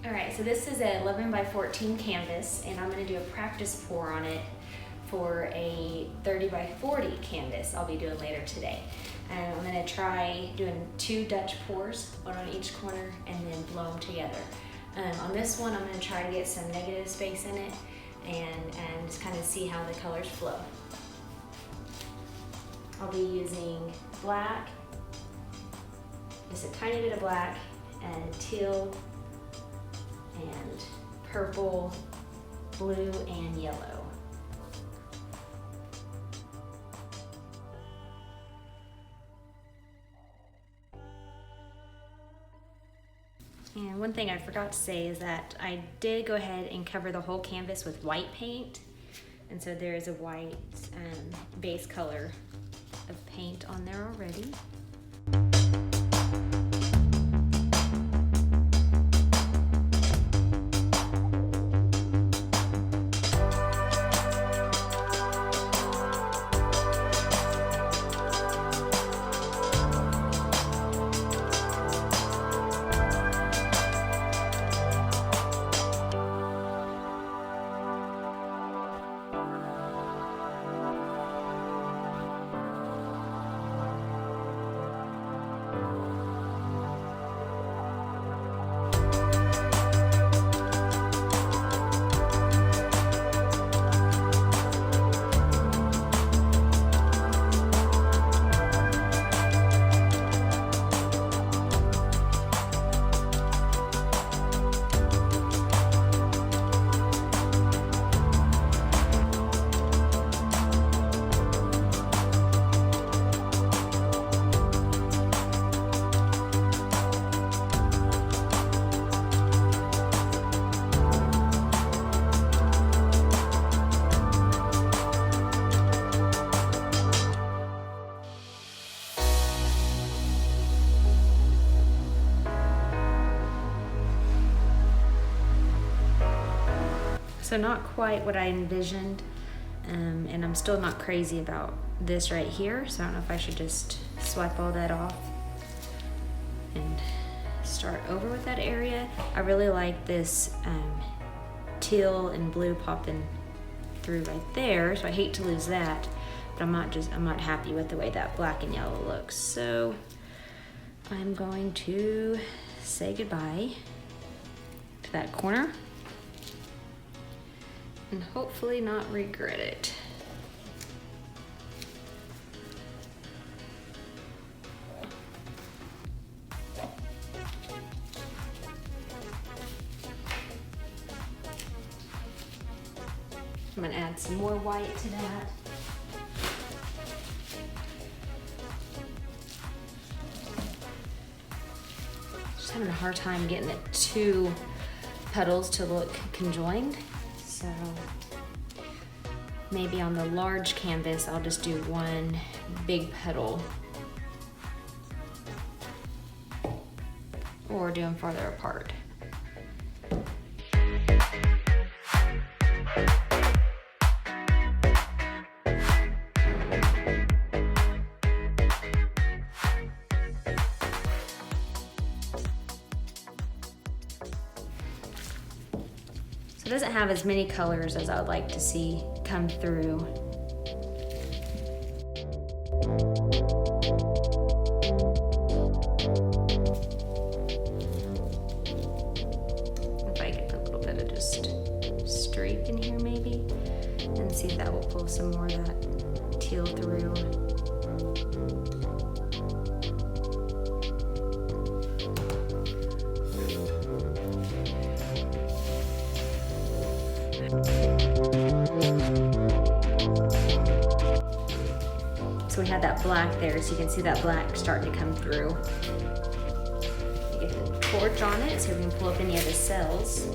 All right, so this is a 11 by 14 canvas, and I'm gonna do a practice pour on it for a 30 by 40 canvas I'll be doing later today. And I'm gonna try doing 2 Dutch pours, one on each corner, and then blow them together. On this one, I'm gonna try to get some negative space in it and just kind of see how the colors flow. I'll be using black, just a tiny bit of black, and teal, and purple, blue, and yellow. And one thing I forgot to say is that I did go ahead and cover the whole canvas with white paint. And so there is a white base color of paint on there already. So not quite what I envisioned, and I'm still not crazy about this right here, so I don't know if I should just swipe all that off and start over with that area. I really like this teal and blue popping through right there, so I hate to lose that, but I'm not happy with the way that black and yellow looks. So I'm going to say goodbye to that corner and hopefully not regret it. I'm gonna add some more white to that. Just having a hard time getting the 2 petals to look conjoined. So maybe on the large canvas, I'll just do 1 big petal, or do them farther apart. It doesn't have as many colors as I would like to see come through. If I get a little bit of just streak in here maybe, and see if that will pull some more of that teal through. So we had that black there, so you can see that black starting to come through. You get the torch on it so we can pull up any of the cells.